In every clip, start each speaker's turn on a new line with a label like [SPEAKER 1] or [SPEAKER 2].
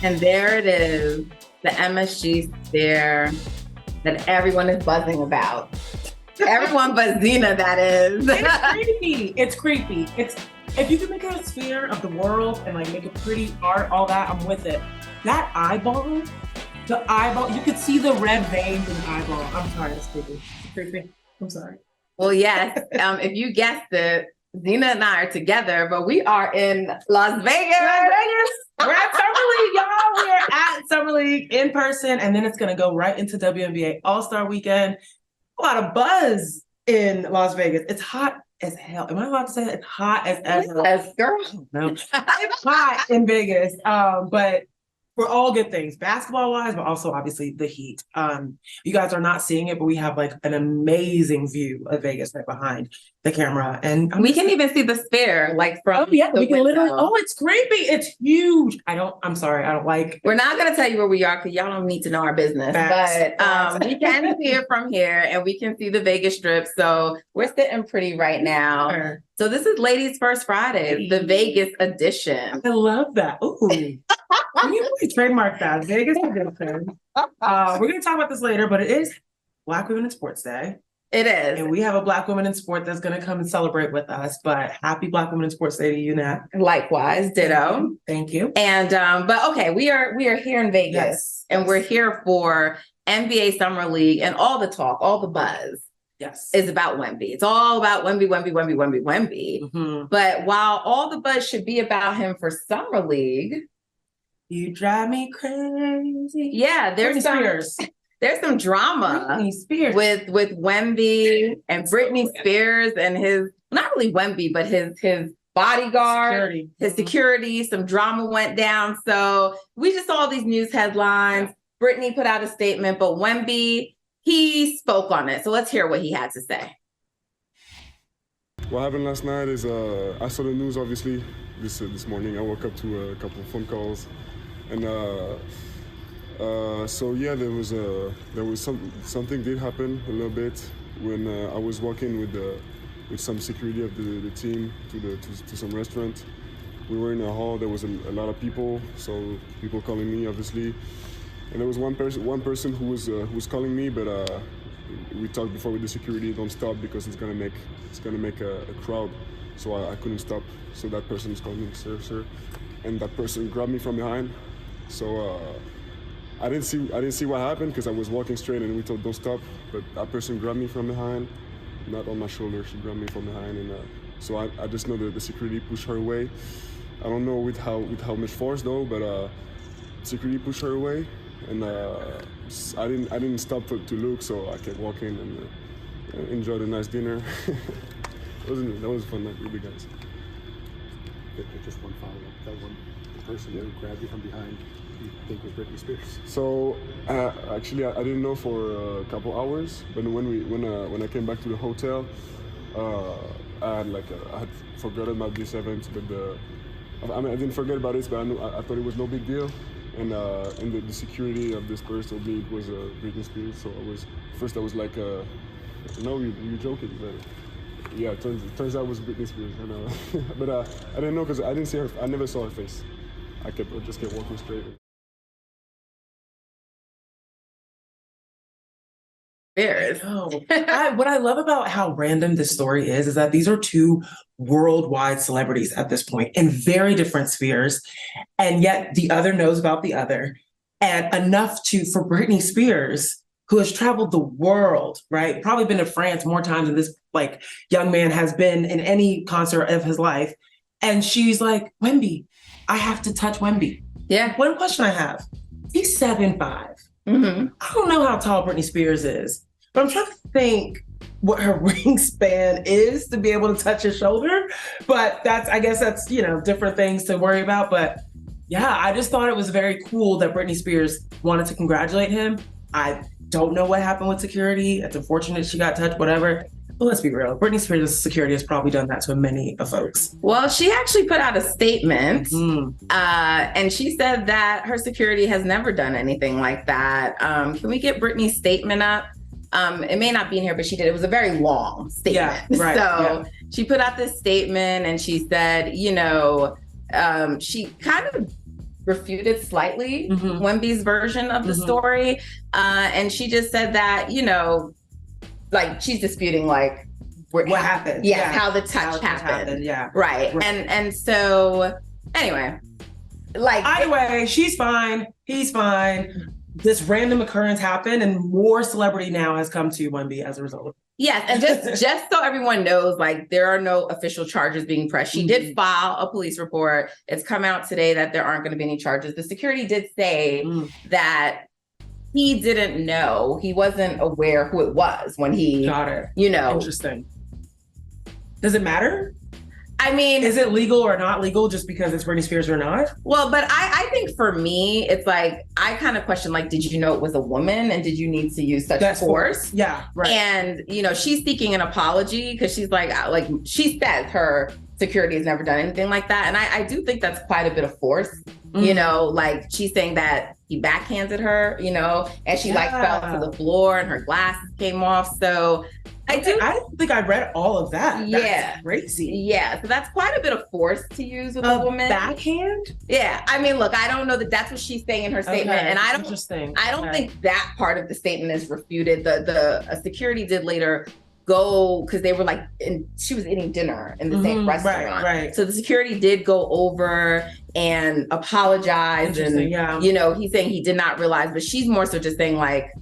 [SPEAKER 1] And there it is, the MSG Sphere that everyone is buzzing about. Everyone but Zena, that is.
[SPEAKER 2] It's creepy. If you can make a sphere of the world and like make it pretty art, all that, I'm with it. That eyeball, you could see the red veins in the eyeball. I'm sorry, it's creepy. It's creepy. I'm sorry.
[SPEAKER 1] Well, yes. If you guessed it, Zena and I are together, but we are in Las Vegas.
[SPEAKER 2] We're at Summer League, y'all. We're at Summer League in person, and then it's going to go right into WNBA All-Star weekend. A lot of buzz in Las Vegas. It's hot as hell. Am I allowed to say it? It's hot as hell.
[SPEAKER 1] Yes, girl.
[SPEAKER 2] No. It's hot in Vegas, but for all good things, basketball-wise, but also obviously the heat. You guys are not seeing it, but we have like an amazing view of Vegas right behind the camera, and
[SPEAKER 1] we can even see the Sphere, like from.
[SPEAKER 2] Oh yeah, we can literally. Oh, it's creepy. It's huge. I'm sorry. I don't like.
[SPEAKER 1] We're not gonna tell you where we are because y'all don't need to know our business.
[SPEAKER 2] Facts.
[SPEAKER 1] But we can see it from here, and we can see the Vegas Strip. So we're sitting pretty right now.
[SPEAKER 2] Sure.
[SPEAKER 1] So this is Ladies First Friday, the Vegas edition.
[SPEAKER 2] I love that. Ooh. Can you really trademark that? Vegas edition. We're going to talk about this later, but it is Black Women in Sports Day.
[SPEAKER 1] It is.
[SPEAKER 2] And we have a Black woman in sport that's going to come and celebrate with us. But happy Black Women in Sports Day to you, Nat.
[SPEAKER 1] Likewise, ditto.
[SPEAKER 2] Thank you.
[SPEAKER 1] And but okay, we are here in Vegas,
[SPEAKER 2] yes.
[SPEAKER 1] And we're here for NBA Summer League, and all the talk, all the buzz.
[SPEAKER 2] Yes.
[SPEAKER 1] Is about Wemby. It's all about Wemby. Mm-hmm. But while all the buzz should be about him for Summer League,
[SPEAKER 2] you drive me crazy.
[SPEAKER 1] Yeah, there's some drama with Wemby and Britney Spears and his, not really Wemby, but his bodyguard, his security. Some drama went down. So we just saw these news headlines. Yeah. Britney put out a statement, but Wemby, he spoke on it. So let's hear what he had to say.
[SPEAKER 3] What happened last night is I saw the news, obviously, this morning. I woke up to a couple of phone calls. And so yeah, there was something did happen a little bit when I was walking with some security of the team to some restaurant. We were in a hall. There was a lot of people, so people calling me, obviously. And there was one person who was calling me, but we talked before with the security, don't stop because it's gonna make a crowd. So I couldn't stop. So that person was calling me, sir, and that person grabbed me from behind. So I didn't see what happened because I was walking straight and we told don't stop. But that person grabbed me from behind, not on my shoulder. She grabbed me from behind, and so I just know that the security pushed her away. I don't know with how much force though, but security pushed her away. And I didn't stop to look, so I kept walking and enjoyed a nice dinner. That was a fun night with you guys.
[SPEAKER 4] Just one follow-up. That one person who grabbed you from behind, you think was Britney Spears?
[SPEAKER 3] So actually, I didn't know for a couple hours, but when I came back to the hotel, I had forgotten about this event, but I didn't forget about it, but I thought it was no big deal. And the security of this person told me it was Britney Spears. So I was like, no, you're joking. But yeah, turns out it was Britney Spears. I know. But I didn't know because I didn't see her. I never saw her face. I just kept walking straight.
[SPEAKER 2] What I love about how random this story is that these are two worldwide celebrities at this point in very different spheres, and yet the other knows about the other, and enough for Britney Spears, who has traveled the world, right? Probably been to France more times than this young man has been in any concert of his life, and she's like, Wemby, I have to touch Wemby.
[SPEAKER 1] Yeah.
[SPEAKER 2] One question I have: he's 7'5". Mm-hmm. I don't know how tall Britney Spears is, but I'm trying to think what her wingspan is to be able to touch his shoulder. But I guess that's, different things to worry about. But yeah, I just thought it was very cool that Britney Spears wanted to congratulate him. I don't know what happened with security. It's unfortunate she got touched, whatever. But let's be real. Britney Spears' security has probably done that to many of folks.
[SPEAKER 1] Well, she actually put out a statement, and she said that her security has never done anything like that. Can we get Britney's statement up? It may not be in here, but she did. It was a very long statement.
[SPEAKER 2] Yeah, right.
[SPEAKER 1] So she put out this statement, and she said, she kind of refuted slightly Wemby's version of the story. And she just said that, like she's disputing like
[SPEAKER 2] what happened.
[SPEAKER 1] Yeah, how the touch happened.
[SPEAKER 2] Yeah.
[SPEAKER 1] Right. And so anyway, like
[SPEAKER 2] either way, she's fine. He's fine. This random occurrence happened, and more celebrity now has come to Wemby as a result.
[SPEAKER 1] Yes, and just so everyone knows, like there are no official charges being pressed. She did file a police report. It's come out today that there aren't going to be any charges. The security did say that he didn't know, he wasn't aware who it was when he
[SPEAKER 2] got it. Interesting. Does it matter?
[SPEAKER 1] I mean,
[SPEAKER 2] is it legal or not legal just because it's Britney Spears or not?
[SPEAKER 1] Well, but I think for me, it's like, I kind of question, like, did you know it was a woman and did you need to use such force?
[SPEAKER 2] Yeah, right.
[SPEAKER 1] And, she's seeking an apology because she's like she says her security has never done anything like that. And I do think that's quite a bit of force. Like she's saying that he backhanded her, and she like fell to the floor and her glasses came off. So I
[SPEAKER 2] don't think I read all of that. That's crazy.
[SPEAKER 1] Yeah. So that's quite a bit of force to use with a woman.
[SPEAKER 2] Backhand?
[SPEAKER 1] Yeah. I mean, look, I don't know that that's what she's saying in her statement. And I don't think that part of the statement is refuted. The security did later go, because they were like, she was eating dinner in the same restaurant.
[SPEAKER 2] Right.
[SPEAKER 1] So the security did go over and apologize. And, he's saying he did not realize, but she's more so just saying like,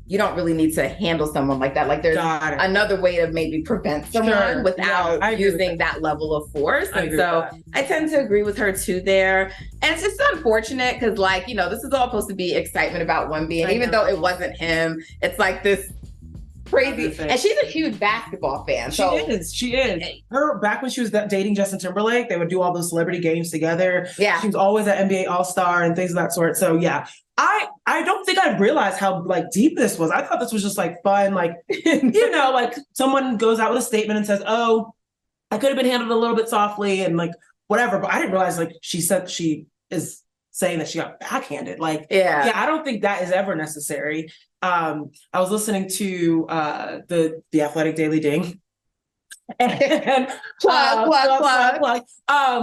[SPEAKER 1] you don't really need to handle someone like that. Like there's another way to maybe prevent someone without using that level of force. And so I tend to agree with her too there. And it's just unfortunate because like, this is all supposed to be excitement about Wemby. And even though it wasn't him, it's like this crazy. And she's a huge basketball fan.
[SPEAKER 2] She is. Her, back when she was dating Justin Timberlake, they would do all those celebrity games together.
[SPEAKER 1] Yeah.
[SPEAKER 2] She was always at NBA All-Star and things of that sort. So yeah. I don't think I realized how like deep this was. I thought this was just like fun, like, like someone goes out with a statement and says, oh, I could have been handled a little bit softly and like whatever. But I didn't realize like she said she is saying that she got backhanded. Like, I don't think that is ever necessary. I was listening to the Athletic Daily Ding. And plug.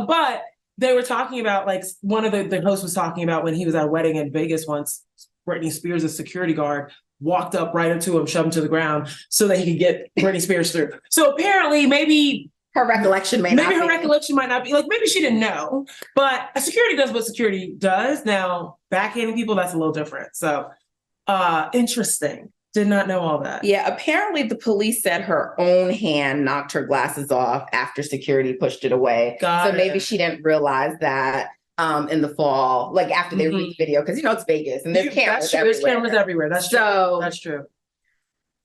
[SPEAKER 2] But they were talking about like one of the hosts was talking about when he was at a wedding in Vegas once, Britney Spears' security guard walked up right into him, shoved him to the ground so that he could get Britney Spears through. So apparently maybe
[SPEAKER 1] her recollection might not
[SPEAKER 2] be like, maybe she didn't know, but security does what security does. Now backhanding people, that's a little different. So interesting. Did not know all that.
[SPEAKER 1] Yeah, apparently the police said her own hand knocked her glasses off after security pushed it away. Maybe she didn't realize that in the fall, like after they released the video, because it's Vegas and there's cameras everywhere.
[SPEAKER 2] There's cameras everywhere. That's true. That's true.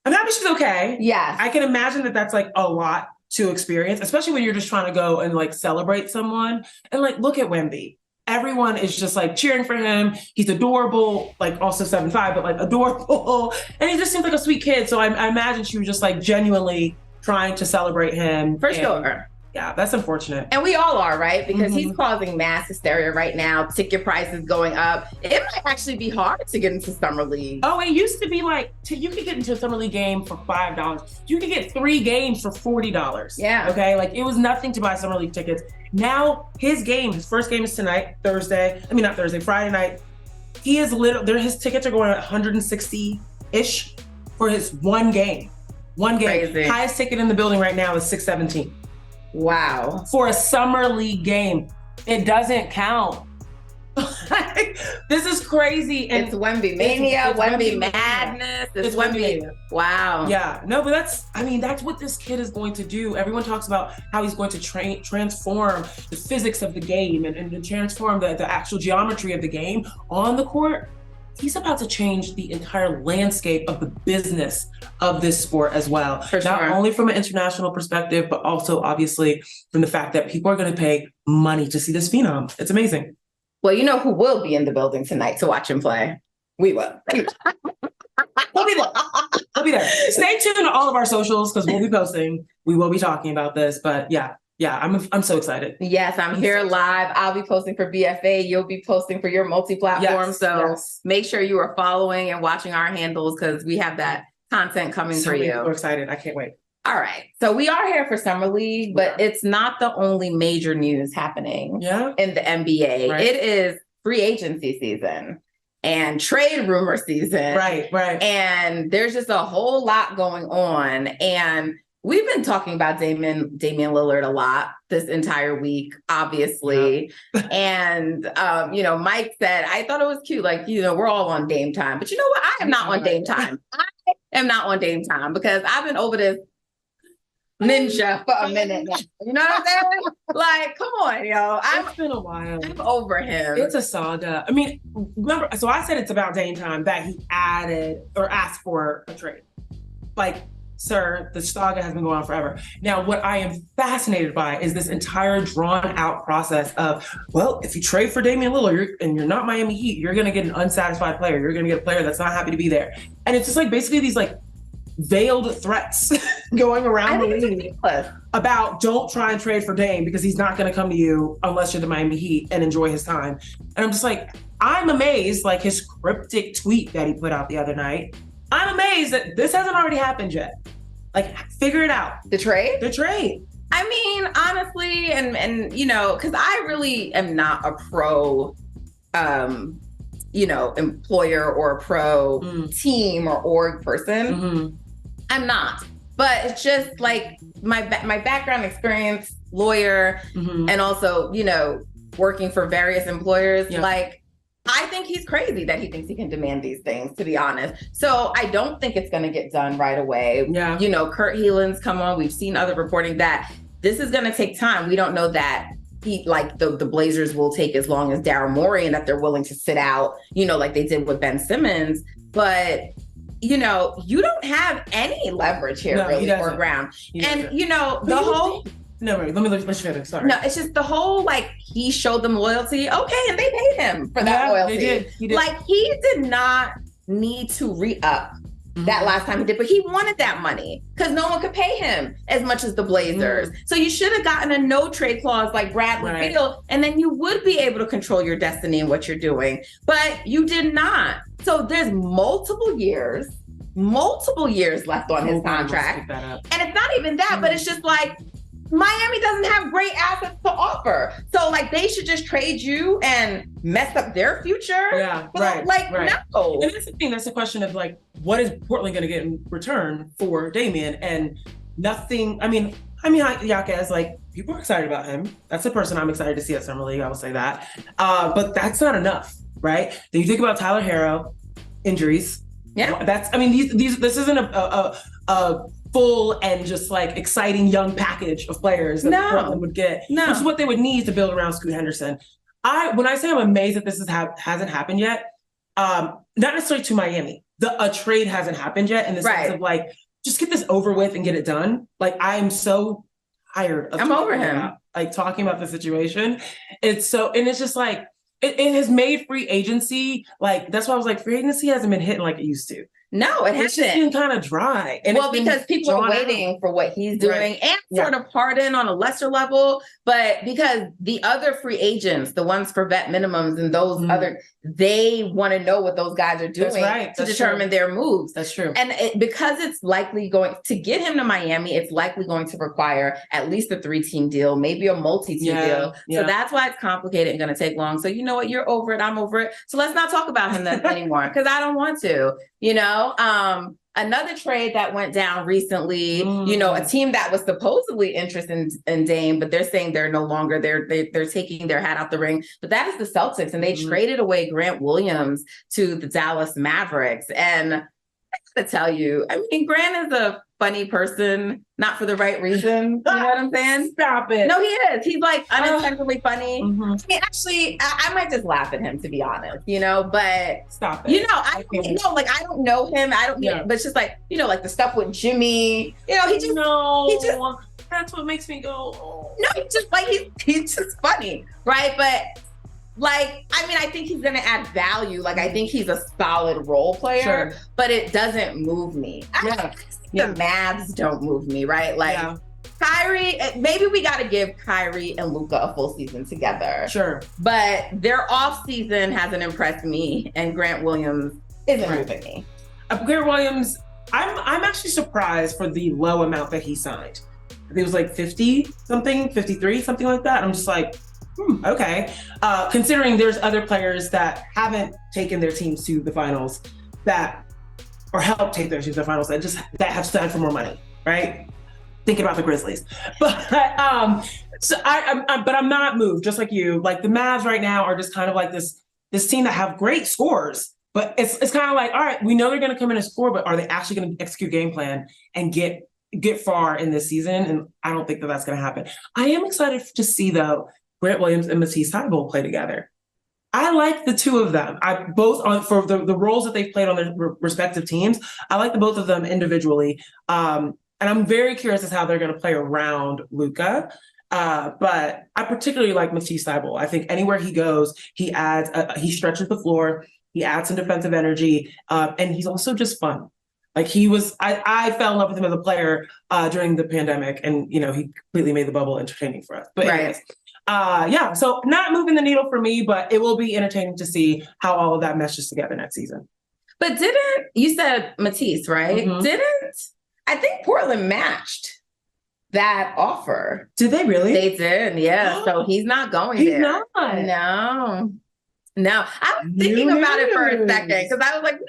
[SPEAKER 2] I mean, she's okay.
[SPEAKER 1] Yeah.
[SPEAKER 2] I can imagine that's like a lot to experience, especially when you're just trying to go and like celebrate someone. And like, look at Wemby. Everyone is just like cheering for him. He's adorable, like also 7'5", but like adorable. And he just seems like a sweet kid. So I imagine she was just like genuinely trying to celebrate him.
[SPEAKER 1] For sure.
[SPEAKER 2] Yeah, that's unfortunate.
[SPEAKER 1] And we all are, right? Because he's causing mass hysteria right now. Ticket prices going up. It might actually be hard to get into Summer League.
[SPEAKER 2] Oh, it used to be like, you could get into a Summer League game for $5. You could get 3 games for $40.
[SPEAKER 1] Yeah.
[SPEAKER 2] Okay, like it was nothing to buy Summer League tickets. Now his first game is tonight, Friday night. He is his tickets are going at 160-ish for his one game.
[SPEAKER 1] Crazy.
[SPEAKER 2] Highest ticket in the building right now is $617.
[SPEAKER 1] Wow.
[SPEAKER 2] For a Summer League game. It doesn't count. This is crazy.
[SPEAKER 1] And it's Wemby Mania, Wemby Madness.
[SPEAKER 2] It's Wemby.
[SPEAKER 1] Wow.
[SPEAKER 2] Yeah. No, but that's what this kid is going to do. Everyone talks about how he's going to transform the physics of the game and transform the actual geometry of the game on the court. He's about to change the entire landscape of the business of this sport as well. Not only from an international perspective, but also obviously from the fact that people are going to pay money to see this phenom. It's amazing.
[SPEAKER 1] Well, you know who will be in the building tonight to watch him play? We will.
[SPEAKER 2] We'll be there. Stay tuned to all of our socials because we'll be posting. We will be talking about this. But yeah, I'm so excited.
[SPEAKER 1] Yes, I'm here live. I'll be posting for BFA. You'll be posting for your multi-platform. Make sure you are following and watching our handles because we have that content coming for you.
[SPEAKER 2] We're excited. I can't wait.
[SPEAKER 1] All right. So we are here for Summer League, but it's not the only major news happening in the NBA. Right. It is free agency season and trade rumor season.
[SPEAKER 2] Right.
[SPEAKER 1] And there's just a whole lot going on. And we've been talking about Damian Lillard a lot this entire week, obviously. Yeah. And, Mike said, I thought it was cute. Like, we're all on Dame time. But you know what? I am not on Dame time. I am not on Dame time because I've been over this ninja for a minute now. You know what I'm saying? Like, come on, yo.
[SPEAKER 2] It's been a while.
[SPEAKER 1] I'm over him.
[SPEAKER 2] It's a saga. I mean, remember, so I said it's about Dame time that he added or asked for a trade. Like, sir, the saga has been going on forever. Now, what I am fascinated by is this entire drawn out process of, well, if you trade for Damian Lillard and you're not Miami Heat, you're going to get an unsatisfied player. You're going to get a player that's not happy to be there. And it's just like basically these like veiled threats going around the league about don't try and trade for Dame because he's not going to come to you unless you're the Miami Heat and enjoy his time. And I'm just like, I'm amazed, like his cryptic tweet that he put out the other night. I'm amazed that this hasn't already happened yet. Like, figure it out.
[SPEAKER 1] The trade?
[SPEAKER 2] The trade.
[SPEAKER 1] I mean, honestly, and because I really am not a pro, employer or a pro team or org person. Mm-hmm. I'm not. But it's just like my background experience, lawyer, and also, working for various employers, like, I think he's crazy that he thinks he can demand these things, to be honest. So I don't think it's going to get done right away. Yeah. Kurt Heelan's come on. We've seen other reporting that this is going to take time. We don't know that the Blazers will take as long as Daryl Morey and that they're willing to sit out, like they did with Ben Simmons. But, you don't have any leverage here really or ground. And, the whole...
[SPEAKER 2] No, wait, let me finish. Sorry.
[SPEAKER 1] No, it's just the whole, he showed them loyalty. Okay, and they paid him for that loyalty.
[SPEAKER 2] They did. He did.
[SPEAKER 1] He did not need to re-up that last time he did, but he wanted that money because no one could pay him as much as the Blazers. So you should have gotten a no trade clause like Bradley Beal, and then you would be able to control your destiny and what you're doing. But you did not. So there's multiple years left on his contract. And it's not even that, but it's just like, Miami doesn't have great assets to offer. So they should just trade you and mess up their future.
[SPEAKER 2] Yeah,
[SPEAKER 1] right. No.
[SPEAKER 2] And that's the thing. That's the question of what is Portland going to get in return for Damian? And nothing. I mean, Jaquez, people are excited about him. That's the person I'm excited to see at Summer League. I will say that. But that's not enough, right? Then you think about Tyler Herro, injuries.
[SPEAKER 1] Yeah.
[SPEAKER 2] This isn't a full and just exciting young package of players that Portland would get. No. Which is what they would need to build around Scoot Henderson. When I say I'm amazed that this hasn't happened yet, not necessarily to Miami. A trade hasn't happened yet in the sense of just get this over with and get it done. I am so tired of talking about the situation. It's just it has made free agency, that's why I was free agency hasn't been hitting like it used to.
[SPEAKER 1] No, it hasn't.
[SPEAKER 2] It's just been kind of dry.
[SPEAKER 1] And because people are waiting for what he's doing and sort of pardon on a lesser level, but because the other free agents, the ones for vet minimums and those they want to know what those guys are doing to determine their moves.
[SPEAKER 2] That's true.
[SPEAKER 1] And because it's likely going to get him to Miami, it's likely going to require at least a 3-team deal, maybe a multi-team deal. So that's why it's complicated and going to take long. So you know what? You're over it. I'm over it. So let's not talk about him anymore because I don't want to. Another trade that went down recently, a team that was supposedly interested in Dame, but they're saying they're no longer, they're taking their hat out the ring. But that is the Celtics, and they traded away Grant Williams to the Dallas Mavericks. And I gotta tell you, Grant is a funny person, not for the right reason. You know what I'm saying?
[SPEAKER 2] Stop it.
[SPEAKER 1] No, he is. He's unintentionally funny. Actually, I might just laugh at him, to be honest, but
[SPEAKER 2] stop it.
[SPEAKER 1] I don't know him. I don't, but it's just the stuff with Jimmy, he just,
[SPEAKER 2] that's what makes me go, oh.
[SPEAKER 1] No, he's just funny. Right. But I think he's going to add value. I think he's a solid role player, but it doesn't move me. The Mavs don't move me, right? Kyrie, maybe we got to give Kyrie and Luka a full season together.
[SPEAKER 2] Sure.
[SPEAKER 1] But their off season hasn't impressed me, and Grant Williams isn't moving me.
[SPEAKER 2] Grant Williams, I'm actually surprised for the low amount that he signed. I think it was 50 something, 53, something like that. I'm just Okay. Considering there's other players that haven't taken their teams to the finals or helped take their teams to the finals that have signed for more money, right? Thinking about the Grizzlies. But I'm not moved, just like you. Like the Mavs right now are just kind of like this team that have great scores, but it's kind of like, all right, we know they're going to come in and score, but are they actually going to execute game plan and get far in this season? And I don't think that's going to happen. I am excited to see, though, Grant Williams and Matisse Thybulle play together. I like the two of them. For the roles that they've played on their respective teams. I like the both of them individually. And I'm very curious as how they're going to play around Luka. But I particularly like Matisse Thybulle. I think anywhere he goes, he adds, he stretches the floor, he adds some defensive energy, and he's also just fun. Like I fell in love with him as a player during the pandemic, and he completely made the bubble entertaining for us. But anyways, so not moving the needle for me, but it will be entertaining to see how all of that meshes together next season.
[SPEAKER 1] But you said Matisse, right? Mm-hmm. I think Portland matched that offer.
[SPEAKER 2] Did they really?
[SPEAKER 1] They did, yeah. So he's not going there.
[SPEAKER 2] He's not.
[SPEAKER 1] No. I was thinking about it for a second because I was like,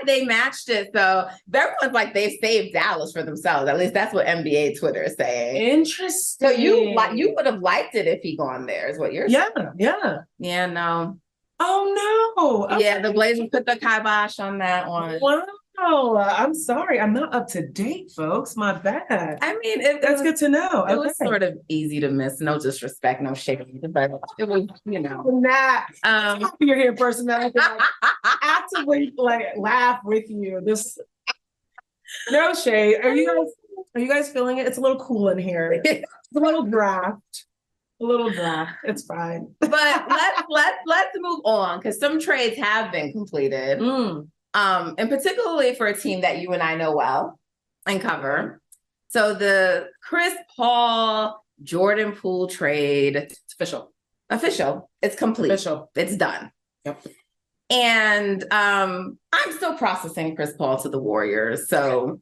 [SPEAKER 1] they matched it. So everyone's like, they've saved Dallas for themselves. At least that's what NBA Twitter is saying.
[SPEAKER 2] Interesting.
[SPEAKER 1] So you would have liked it if he gone there, is what you're saying. Yeah, no.
[SPEAKER 2] Oh no.
[SPEAKER 1] Okay. Yeah, the Blazers put the kibosh on that one.
[SPEAKER 2] Wow. I'm sorry. I'm not up to date, folks. My bad.
[SPEAKER 1] I mean,
[SPEAKER 2] that's good to know.
[SPEAKER 1] It was sort of easy to miss. No disrespect, no shade, but it was,
[SPEAKER 2] Nat, you're here, personality. Actively laugh with you. No shade. Are you guys feeling it? It's a little cool in here. It's a little draft. It's fine.
[SPEAKER 1] But let's move on because some trades have been completed. And particularly for a team that you and I know well and cover. So the Chris Paul, Jordan Poole trade. It's official. It's complete. It's done.
[SPEAKER 2] Yep.
[SPEAKER 1] And I'm still processing Chris Paul to the Warriors. So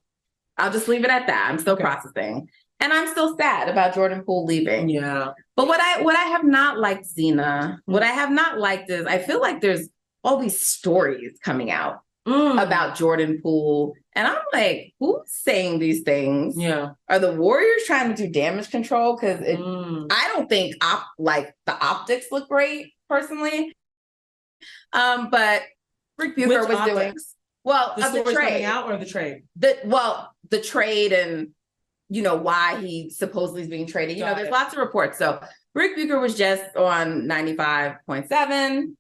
[SPEAKER 1] I'll just leave it at that. I'm still processing. And I'm still sad about Jordan Poole leaving.
[SPEAKER 2] Yeah.
[SPEAKER 1] But what I have not liked, Zena, what I have not liked is I feel like there's all these stories coming out about Jordan Poole. And I'm like, who's saying these things?
[SPEAKER 2] Yeah.
[SPEAKER 1] Are the Warriors trying to do damage control? Because I don't think the optics look great, personally. But Rick Bucher was doing
[SPEAKER 2] the trade coming out or the trade.
[SPEAKER 1] The trade and why he supposedly is being traded. There's lots of reports. So Rick Bucher was just on 95.7.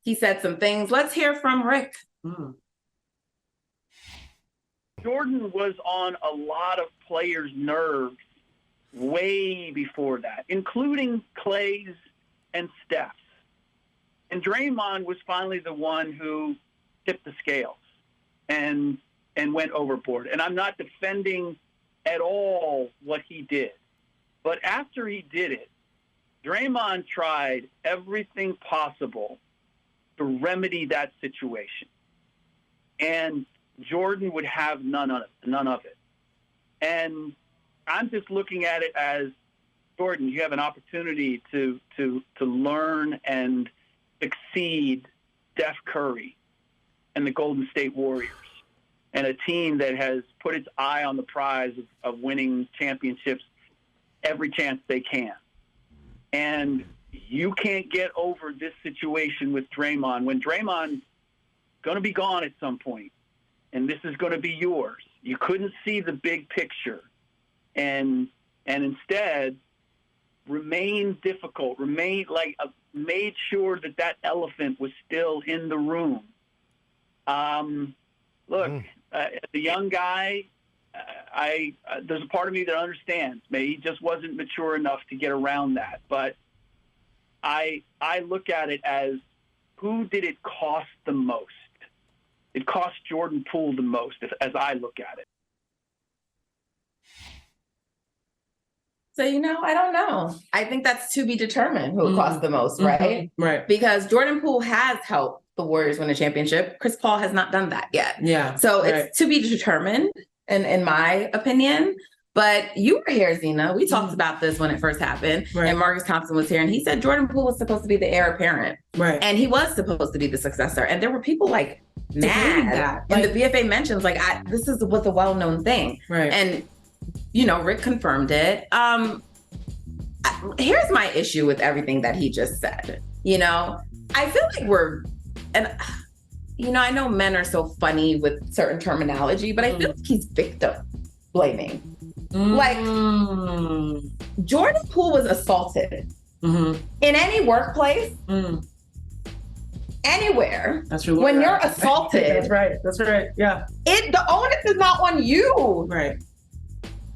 [SPEAKER 1] He said some things. Let's hear from Rick.
[SPEAKER 5] Jordan was on a lot of players' nerves way before that, including Clay's and Steph's. And Draymond was finally the one who tipped the scales and went overboard. And I'm not defending at all what he did. But after he did it, Draymond tried everything possible to remedy that situation. And Jordan would have none of it. And I'm just looking at it as, Jordan, you have an opportunity to learn and exceed Steph Curry and the Golden State Warriors, and a team that has put its eye on the prize of winning championships every chance they can. And you can't get over this situation with Draymond when Draymond's going to be gone at some point, and this is going to be yours. You couldn't see the big picture, and instead remain difficult, made sure that elephant was still in the room. Look, as a young guy, there's a part of me that understands. Maybe he just wasn't mature enough to get around that. But I look at it as, who did it cost the most? It cost Jordan Poole the most, as I look at it.
[SPEAKER 1] So, I don't know. I think that's to be determined who it costs the most, right?
[SPEAKER 2] Right.
[SPEAKER 1] Because Jordan Poole has helped the Warriors win a championship. Chris Paul has not done that yet.
[SPEAKER 2] Yeah.
[SPEAKER 1] So it's to be determined, in my opinion. But you were here, Zena. We talked about this when it first happened.
[SPEAKER 2] Right.
[SPEAKER 1] And Marcus Thompson was here. And he said Jordan Poole was supposed to be the heir apparent.
[SPEAKER 2] Right.
[SPEAKER 1] And he was supposed to be the successor. And there were people like mad.
[SPEAKER 2] That.
[SPEAKER 1] And the BFA mentions like, this was a well-known thing.
[SPEAKER 2] Right.
[SPEAKER 1] And, Rick confirmed it. Here's my issue with everything that he just said. I feel like I know men are so funny with certain terminology, but I feel like he's victim blaming. Like, Jordan Poole was assaulted in any workplace, anywhere.
[SPEAKER 2] That's really
[SPEAKER 1] when you're assaulted.
[SPEAKER 2] That's right. Yeah.
[SPEAKER 1] The onus is not on you.
[SPEAKER 2] Right.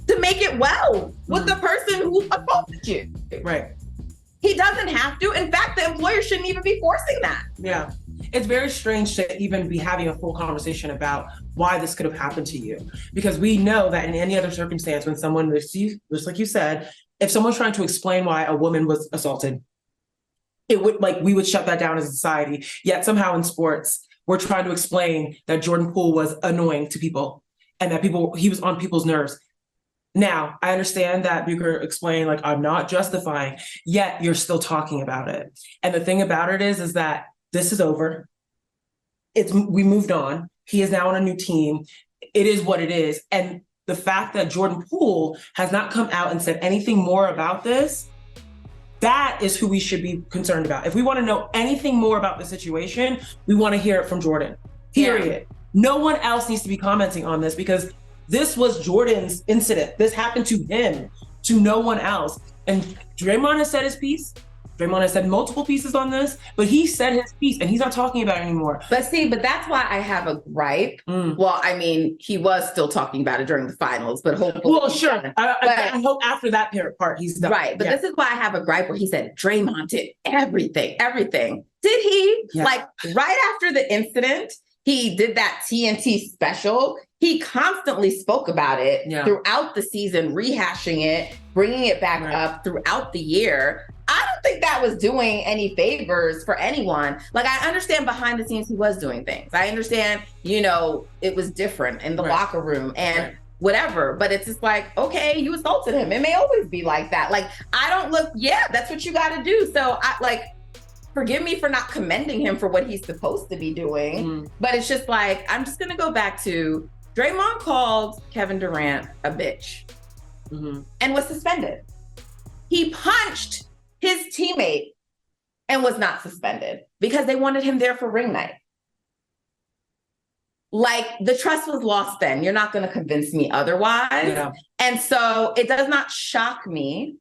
[SPEAKER 1] To make it well with the person who assaulted you.
[SPEAKER 2] Right.
[SPEAKER 1] He doesn't have to. In fact, the employer shouldn't even be forcing that.
[SPEAKER 2] Yeah. It's very strange to even be having a full conversation about why this could have happened to you. Because we know that in any other circumstance, when someone receives, just like you said, if someone's trying to explain why a woman was assaulted, we would shut that down as a society. Yet somehow in sports, we're trying to explain that Jordan Poole was annoying to people and that he was on people's nerves. Now, I understand that you could explain, like, I'm not justifying, yet you're still talking about it. And the thing about it is that this is over. We moved on. He is now on a new team. It is what it is. And the fact that Jordan Poole has not come out and said anything more about this, that is who we should be concerned about. If we want to know anything more about the situation, we want to hear it from Jordan, period. Yeah. No one else needs to be commenting on this because this was Jordan's incident. This happened to him, to no one else. And Draymond has said his piece. Draymond has said multiple pieces on this, but he said his piece and he's not talking about it anymore.
[SPEAKER 1] But that's why I have a gripe. Well, I mean, he was still talking about it during the finals, but hopefully.
[SPEAKER 2] Well, sure. I hope after that part, he's done.
[SPEAKER 1] Right. But this is why I have a gripe where he said Draymond did everything. Did he? Yeah. Like right after the incident, he did that TNT special. He constantly spoke about it throughout the season, rehashing it, bringing it back up throughout the year. I don't think that was doing any favors for anyone. Like, I understand behind the scenes he was doing things. I understand, it was different in the locker room and whatever. But it's just like, okay, you assaulted him. It may always be like that. Like, I don't look, that's what you got to do. So forgive me for not commending him for what he's supposed to be doing. But it's just like, I'm just going to go back to Draymond called Kevin Durant a bitch and was suspended. He punched his teammate and was not suspended because they wanted him there for ring night. Like, the trust was lost then. You're not going to convince me otherwise. Yeah. And so it does not shock me.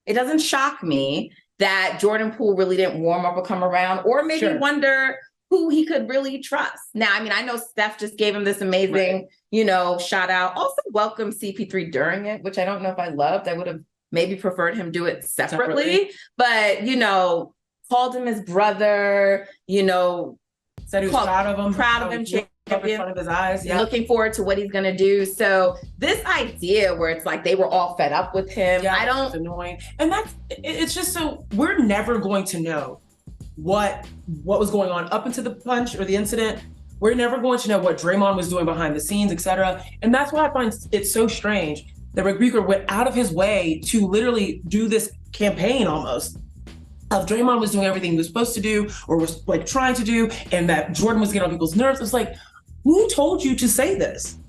[SPEAKER 1] It doesn't shock me that Jordan Poole really didn't warm up or come around or maybe wonder who he could really trust. Now, I mean, I know Steph just gave him this amazing, shout out. Also welcome CP3 during it, which I don't know if I loved. I would have maybe preferred him do it separately. But, called him his brother,
[SPEAKER 2] said he was proud of him. In front of his eyes. Yeah.
[SPEAKER 1] Looking forward to what he's going to do. So this idea where it's like they were all fed up with him,
[SPEAKER 2] it's annoying. And it's just so we're never going to know what was going on up into the punch or the incident. We're never going to know what Draymond was doing behind the scenes, etc. And that's why I find it so strange that Rick Bucher went out of his way to literally do this campaign almost of Draymond was doing everything he was supposed to do or was like trying to do, and that Jordan was getting on people's nerves. It's like, who told you to say this?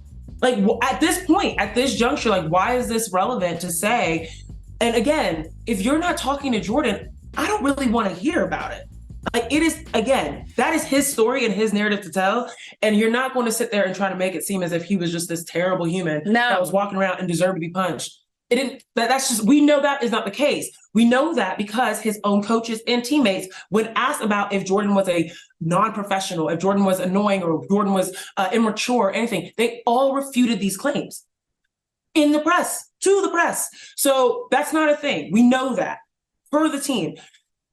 [SPEAKER 2] Like, at this point, at this juncture, like, why is this relevant to say? And again, if you're not talking to Jordan, I don't really want to hear about it. Like, it is, again, that is his story and his narrative to tell. And you're not going to sit there and try to make it seem as if he was just this terrible human that was walking around and deserved to be punched. It didn't, that's just, we know that is not the case. We know that because his own coaches and teammates, when asked about if Jordan was a non-professional, if Jordan was annoying or Jordan was immature or anything, they all refuted these claims in the press, to the press. So that's not a thing. We know that for the team.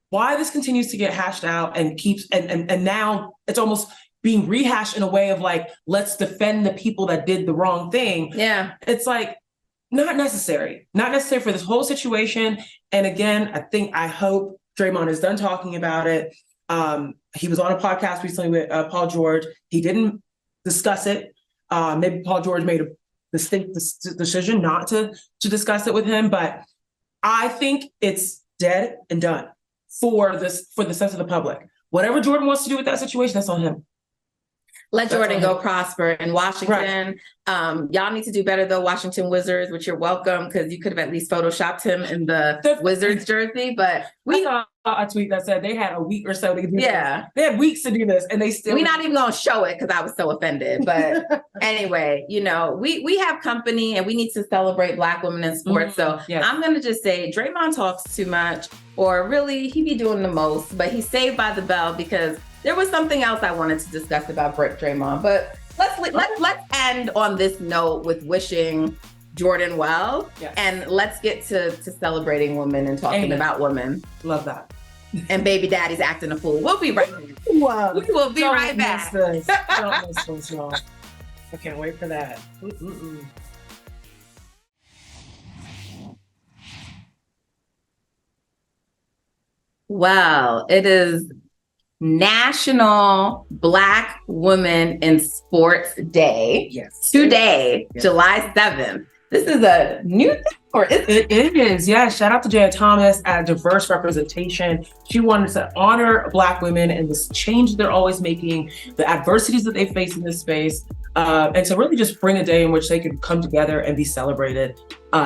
[SPEAKER 2] Why this continues to get hashed out and keeps, and now it's almost being rehashed in a way of like, let's defend the people that did the wrong thing.
[SPEAKER 1] Yeah.
[SPEAKER 2] It's like, not necessary for this whole situation. And again, I hope Draymond is done talking about it. He was on a podcast recently with Paul George. He didn't discuss it. Maybe Paul George made a distinct decision not to discuss it with him, but I think it's dead and done for the sense of the public. Whatever Jordan wants to do with that situation, that's on him.
[SPEAKER 1] Let Jordan go prosper in Washington. Right. Y'all need to do better, though, Washington Wizards, which you're welcome, because you could have at least photoshopped him in the Wizards jersey. But
[SPEAKER 2] we saw a tweet that said they had a week or so to do this. They had weeks to do this, and they still...
[SPEAKER 1] We're not even going to show it because I was so offended. But anyway, we have company, and we need to celebrate Black women in sports. So I'm going to just say Draymond talks too much, or really, he be doing the most, but he's saved by the bell because there was something else I wanted to discuss about Draymond, but let's end on this note with wishing Jordan well, and let's get to celebrating women and talking about women.
[SPEAKER 2] Love that.
[SPEAKER 1] And baby daddy's acting a fool. We'll be right back.
[SPEAKER 2] Wow.
[SPEAKER 1] We will be right back.
[SPEAKER 2] Don't miss this, y'all. I can't wait for that.
[SPEAKER 1] Well, it is National Black Women in Sports Day.
[SPEAKER 2] Yes.
[SPEAKER 1] Today, July 7th. This is a new thing, or is it?
[SPEAKER 2] It is, yeah. Shout out to Jaya Thomas at Diverse Representation. She wanted to honor Black women and this change they're always making, the adversities that they face in this space, and to really just bring a day in which they can come together and be celebrated.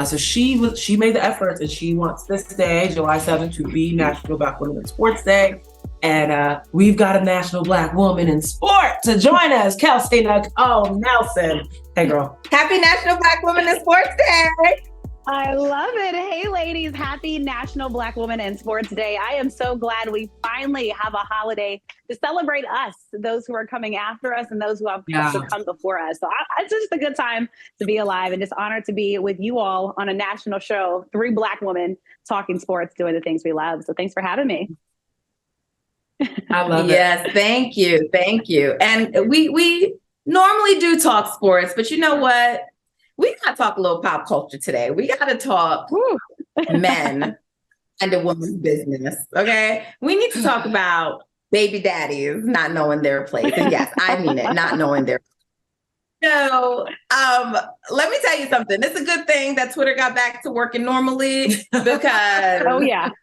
[SPEAKER 2] So she made the efforts, and she wants this day, July 7th, to be National Black Women in Sports Day. And we've got a National Black Woman in Sport to join us, Kelsey Nicole Nelson. Hey, girl.
[SPEAKER 1] Happy National Black Women in Sports Day.
[SPEAKER 6] I love it. Hey, ladies, happy National Black Women in Sports Day. I am so glad we finally have a holiday to celebrate us, those who are coming after us and those who have come before us. So it's just a good time to be alive and just honored to be with you all on a national show, 3 Black women talking sports, doing the things we love. So thanks for having me.
[SPEAKER 2] I love it.
[SPEAKER 1] Yes, thank you. Thank you. And we normally do talk sports, but you know what? We got to talk a little pop culture today. We got to talk men and a woman's business, okay? We need to talk about baby daddies not knowing their place. And yes, I mean it, not knowing their place. So let me tell you something. It's a good thing that Twitter got back to working normally because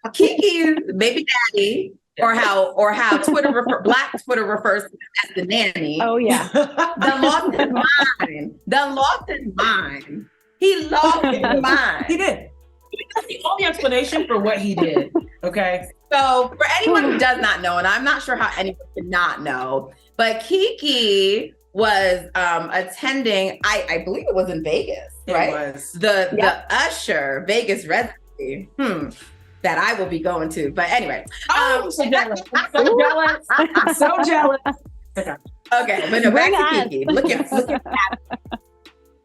[SPEAKER 1] Keke's baby daddy, or how Black Twitter refers to him as the nanny.
[SPEAKER 6] Oh yeah.
[SPEAKER 1] Done lost his mind. He lost his mind.
[SPEAKER 2] He did. That's the only explanation for what he did. Okay.
[SPEAKER 1] So for anyone who does not know, and I'm not sure how anyone could not know, but Keke was attending, I believe it was in Vegas, right?
[SPEAKER 2] It was.
[SPEAKER 1] The Usher Vegas residency. That I will be going to. But anyway.
[SPEAKER 2] I'm so jealous. I'm so jealous.
[SPEAKER 1] Okay, but no, back to Keke.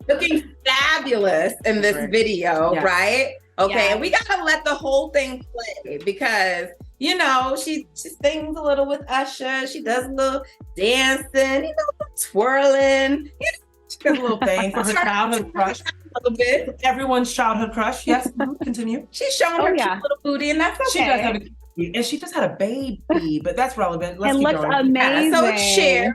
[SPEAKER 1] Looking fabulous in this video, right? Okay, and we gotta let the whole thing play because, she sings a little with Usher. She does a little dancing, twirling.
[SPEAKER 2] She does a little thing for her childhood crush.
[SPEAKER 1] A little bit.
[SPEAKER 2] Everyone's childhood crush. Yes, continue.
[SPEAKER 1] She's showing her cute little booty, and that's okay.
[SPEAKER 2] She does have a baby, and she just had a baby, but that's relevant. Let's
[SPEAKER 6] keep
[SPEAKER 2] going.
[SPEAKER 6] Amazing.
[SPEAKER 1] So it's shared.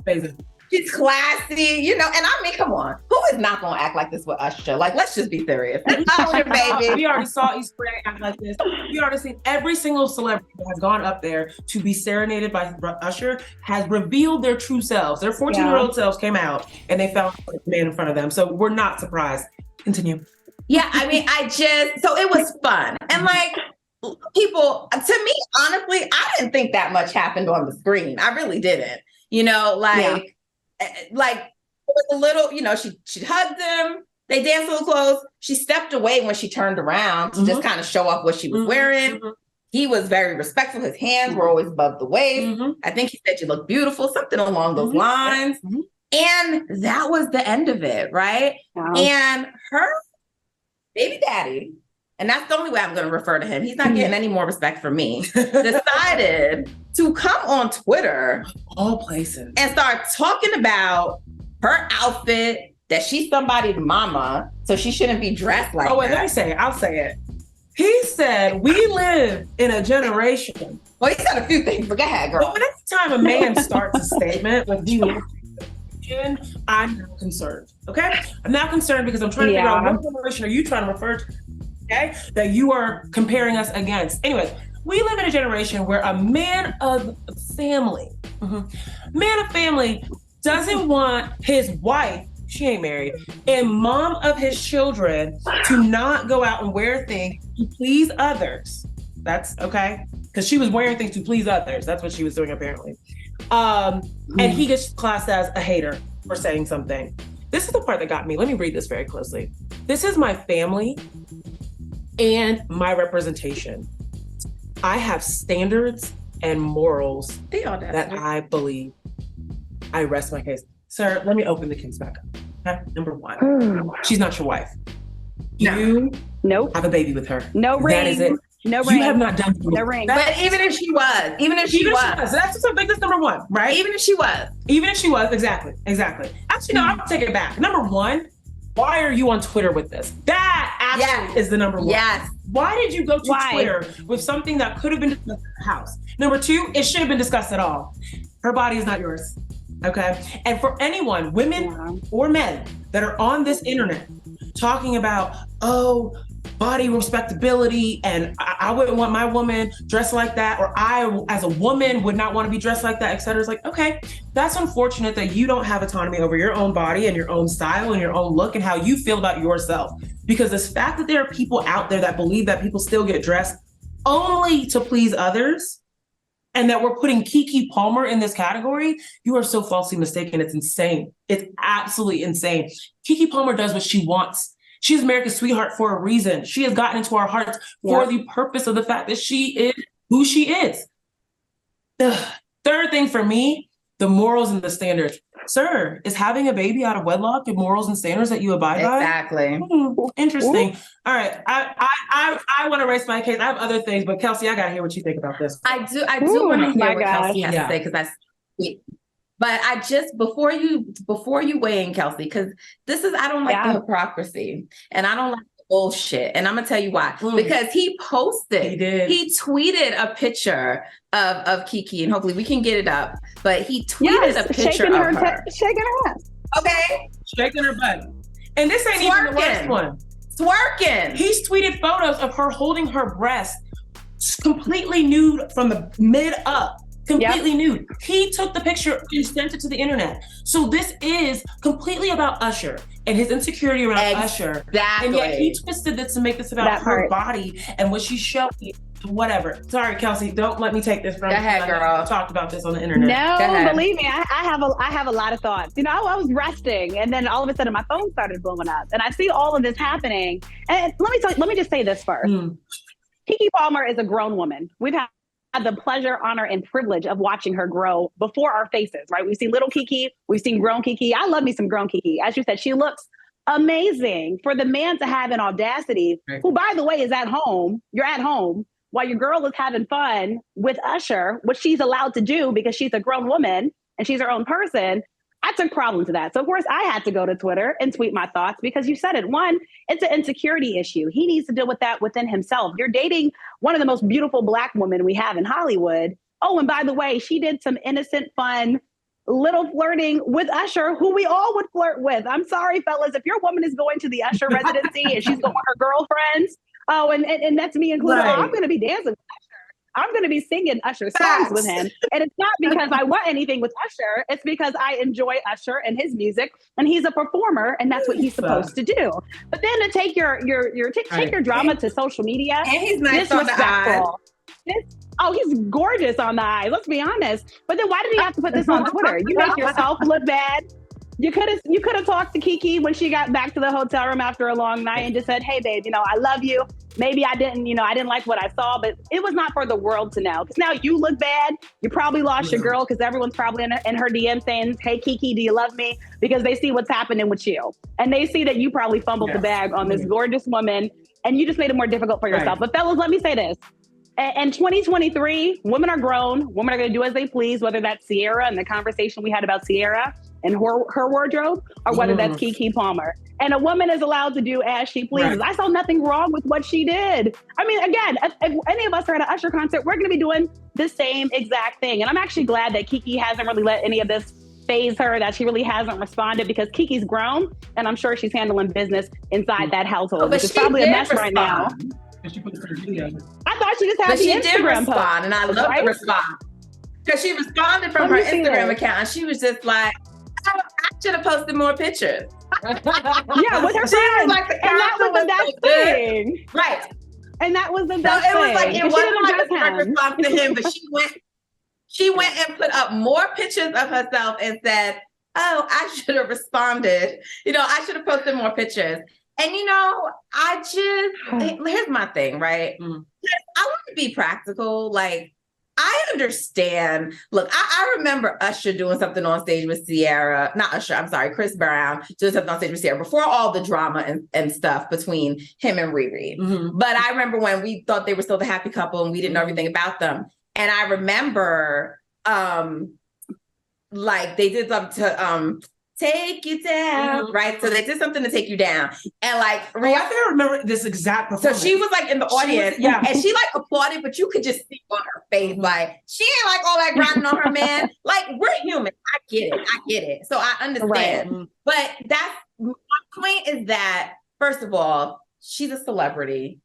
[SPEAKER 2] Amazing.
[SPEAKER 1] She's classy, and I mean, come on. Who is not going to act like this with Usher? Like, let's just be serious. Usher, baby.
[SPEAKER 2] We already saw East Spring act like this. We already seen every single celebrity that has gone up there to be serenaded by Usher has revealed their true selves. Their 14-year-old selves came out and they found a man in front of them. So we're not surprised. Continue.
[SPEAKER 1] Yeah, I mean, so it was fun. And people, to me, honestly, I didn't think that much happened on the screen. I really didn't. Like it was a little, she hugged him. They danced a little close. She stepped away when she turned around to just kind of show off what she was wearing. He was very respectful. His hands were always above the waist. I think he said, "You look beautiful," something along those lines. And that was the end of it, right? Wow. And her baby daddy, and that's the only way I'm going to refer to him. He's not getting any more respect from me. Decided to come on Twitter,
[SPEAKER 2] all places,
[SPEAKER 1] and start talking about her outfit, that she's somebody's mama, so she shouldn't be dressed like that.
[SPEAKER 2] Oh, wait, let me say it. I'll say it. He said, we live in a generation.
[SPEAKER 1] Well, he said a few things, but go ahead, girl.
[SPEAKER 2] But anytime a man starts a statement with you, And I'm now concerned. Okay, I'm now concerned because I'm trying to figure out what generation are you trying to refer to? Okay, that you are comparing us against. Anyways, we live in a generation where a man of family, doesn't want his wife, she ain't married, and mom of his children to not go out and wear things to please others. That's okay, because she was wearing things to please others. That's what she was doing apparently. And he gets classed as a hater for saying something. This is the part that got me. Let me read this very closely. This is my family and my representation. I have standards and morals that I believe. I rest my case. Sir, let me open the case back up. Okay? Number one, she's not your wife. You have a baby with her.
[SPEAKER 6] No ring.
[SPEAKER 2] That is it.
[SPEAKER 6] No ring.
[SPEAKER 2] You have not done
[SPEAKER 6] no ring.
[SPEAKER 1] But even if she was,
[SPEAKER 2] that's something. That's number one, right?
[SPEAKER 1] Even if she was,
[SPEAKER 2] exactly. Actually, no, I'll take it back. Number one, why are you on Twitter with this? That actually is the number one.
[SPEAKER 1] Yes.
[SPEAKER 2] Why did you go to Twitter with something that could have been discussed in the house? Number two, it should have been discussed at all. Her body is not yours. Okay. And for anyone, women or men that are on this internet talking about, body respectability, and I wouldn't want my woman dressed like that, or I as a woman would not want to be dressed like that, etc. It's like, okay, that's unfortunate that you don't have autonomy over your own body and your own style and your own look and how you feel about yourself. Because the fact that there are people out there that believe that people still get dressed only to please others, and that we're putting Keke Palmer in this category, you are so falsely mistaken. It's insane. It's absolutely insane. Keke Palmer does what she wants. She's America's sweetheart for a reason. She has gotten into our hearts for the purpose of the fact that she is who she is. The third thing for me, the morals and the standards. Sir, is having a baby out of wedlock the morals and standards that you abide by?
[SPEAKER 1] Exactly.
[SPEAKER 2] Interesting. Ooh. All right. I want to raise my case. I have other things, but Kelsey, I got to hear what you think about this.
[SPEAKER 1] I do want to hear what Kelsey has to say, because but I just, before you weigh in, Kelsey, because I don't like the hypocrisy and I don't like the bullshit. And I'm going to tell you why. Because he tweeted a picture of Keke, and hopefully we can get it up, but he tweeted a picture of her.
[SPEAKER 6] Shaking her ass.
[SPEAKER 1] Okay.
[SPEAKER 2] Shaking her butt. And this ain't even the worst one.
[SPEAKER 1] Twerking.
[SPEAKER 2] He's tweeted photos of her holding her breast completely nude from the mid up. Completely nude. He took the picture and sent it to the internet. So this is completely about Usher and his insecurity around Usher. And yet he twisted this to make this about her body and what she's showing. Whatever. Sorry, Kelsey, don't let me take this from you.
[SPEAKER 1] Go ahead, girl.
[SPEAKER 2] I talked about this on the internet.
[SPEAKER 6] No, believe me, I have a lot of thoughts. You know, I was resting, and then all of a sudden my phone started blowing up, and I see all of this happening. And let me just say this first. Keke Palmer is a grown woman. We've had the pleasure, honor, and privilege of watching her grow before our faces, right? We've seen little Keke, we've seen grown Keke. I love me some grown Keke. As you said, she looks amazing. For the man to have an audacity, who, by the way, is at home, you're at home, while your girl is having fun with Usher, which she's allowed to do because she's a grown woman and she's her own person. I took problem to that. So, of course, I had to go to Twitter and tweet my thoughts because you said it. One, it's an insecurity issue. He needs to deal with that within himself. You're dating one of the most beautiful Black women we have in Hollywood. Oh, and by the way, she did some innocent, fun, little flirting with Usher, who we all would flirt with. I'm sorry, fellas, if your woman is going to the Usher residency and she's going with her girlfriends, and that's me included, I'm going to be dancing with Usher. I'm going to be singing Usher songs with him. And it's not because I want anything with Usher. It's because I enjoy Usher and his music, and he's a performer, and that's what he's supposed to do. But then to take your drama to social media,
[SPEAKER 1] and he's nice on the eyes.
[SPEAKER 6] He's gorgeous on the eyes. Let's be honest. But then why did he have to put this on Twitter? You make yourself look bad. You could have talked to Keke when she got back to the hotel room after a long night and just said, "Hey, babe, I love you. Maybe I didn't like what I saw, but it was not for the world to know." Because now you look bad. You probably lost your girl because everyone's probably in her DM saying, "Hey, Keke, do you love me?" Because they see what's happening with you. And they see that you probably fumbled the bag on this gorgeous woman, and you just made it more difficult for yourself. But fellas, let me say this. In 2023, women are grown. Women are going to do as they please, whether that's Ciara and the conversation we had about Ciara and her wardrobe, or whether that's Keke Palmer. And a woman is allowed to do as she pleases. I saw nothing wrong with what she did. I mean, again, if any of us are at an Usher concert, we're going to be doing the same exact thing. And I'm actually glad that Keke hasn't really let any of this faze her that she really hasn't responded because Keke's grown and I'm sure she's handling business inside that household, which is probably a mess right now.
[SPEAKER 2] She put her video.
[SPEAKER 6] I thought she just had
[SPEAKER 1] But
[SPEAKER 6] the
[SPEAKER 1] she
[SPEAKER 6] Instagram
[SPEAKER 1] did respond,
[SPEAKER 6] post,
[SPEAKER 1] and I love
[SPEAKER 6] right?
[SPEAKER 1] the response. Because she responded from her Instagram account, and she was just like, I should have posted more pictures.
[SPEAKER 6] Yeah, with her
[SPEAKER 1] She was
[SPEAKER 6] friends.
[SPEAKER 1] like, the
[SPEAKER 6] And that was the
[SPEAKER 1] caption
[SPEAKER 6] best
[SPEAKER 1] so good.
[SPEAKER 6] thing.
[SPEAKER 1] Right.
[SPEAKER 6] And that was the
[SPEAKER 1] So
[SPEAKER 6] best
[SPEAKER 1] it was like,
[SPEAKER 6] thing.
[SPEAKER 1] it
[SPEAKER 6] And she
[SPEAKER 1] wasn't
[SPEAKER 6] didn't
[SPEAKER 1] like a
[SPEAKER 6] address
[SPEAKER 1] direct
[SPEAKER 6] him.
[SPEAKER 1] response to him, but she went and put up more pictures of herself and said, oh, I should have responded. You know, I should have posted more pictures. And, you know, here's my thing, right? I want to be practical. Like, I understand. Look, I remember Usher doing something on stage with Sierra. Not Usher, I'm sorry, Chris Brown doing something on stage with Sierra before all the drama and stuff between him and Riri. But I remember when we thought they were still the happy couple and we didn't know everything about them. And I remember, like, they did something to take you down, right? So they did something to take you down. And like,
[SPEAKER 2] I think I remember this exact performance.
[SPEAKER 1] so she was like in the audience,
[SPEAKER 2] and
[SPEAKER 1] she like applauded, but you could just see on her face, like, she ain't like all that grinding on her man. Like, we're human. I get it. So I understand.
[SPEAKER 6] Right.
[SPEAKER 1] But my point is that, first of all, she's a celebrity.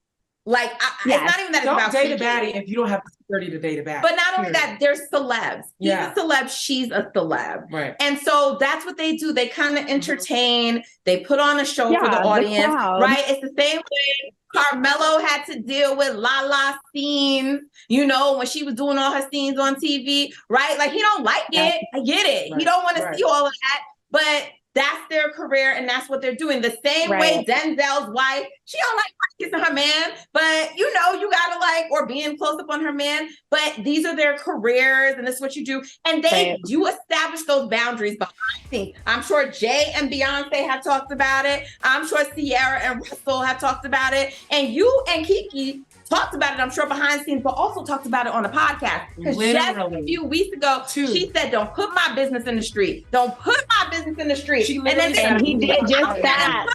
[SPEAKER 1] Like, it's not even that it's
[SPEAKER 2] don't
[SPEAKER 1] about
[SPEAKER 2] date a baddie if you don't have the security to date a baddie.
[SPEAKER 1] But not only that, they're celebs. He's
[SPEAKER 2] Yeah.
[SPEAKER 1] a celeb, she's a celeb.
[SPEAKER 2] Right.
[SPEAKER 1] And so that's what they do. They kind of entertain, they put on a show for the
[SPEAKER 6] Yeah, the
[SPEAKER 1] audience,
[SPEAKER 6] crowd.
[SPEAKER 1] right? It's the same way Carmelo had to deal with Lala scenes, you know, when she was doing all her scenes on TV, right? Like, he don't like it. I get it.
[SPEAKER 2] Right.
[SPEAKER 1] He don't want to
[SPEAKER 2] Right.
[SPEAKER 1] see all of that. But that's their career and that's what they're doing. The same way Denzel's wife, she don't like kissing her man, but you know, you gotta like, or being close up on her man, but these are their careers and this is what you do. And you establish those boundaries behind scenes. I'm sure Jay and Beyonce have talked about it. I'm sure Sierra and Russell have talked about it. And you and Keke talked about it, I'm sure, behind scenes, but also talked about it on a podcast. Because just a few weeks ago, she said, don't put my business in the street. Don't put my business in the street.
[SPEAKER 6] And he did just that.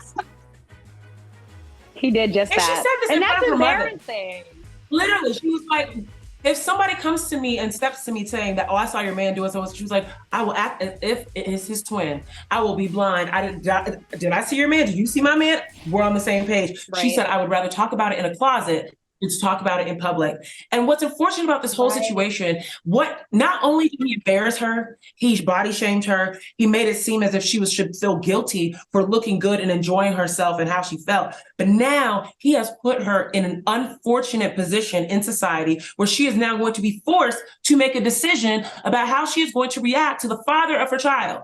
[SPEAKER 6] He did just
[SPEAKER 2] And
[SPEAKER 6] that.
[SPEAKER 2] she said this in
[SPEAKER 6] and that's
[SPEAKER 2] front of her mother.
[SPEAKER 6] embarrassing.
[SPEAKER 2] Literally, she was like, if somebody comes to me and steps to me saying that, oh, I saw your man doing so, she was like, I will act as if it is his twin. I will be blind. Did I see your man? Did you see my man? We're on the same page. She said, I would rather talk about it in a closet than to talk about it in public. And what's unfortunate about this whole situation, not only did he embarrass her, he body shamed her. He made it seem as if should feel guilty for looking good and enjoying herself and how she felt. But now he has put her in an unfortunate position in society where she is now going to be forced to make a decision about how she is going to react to the father of her child.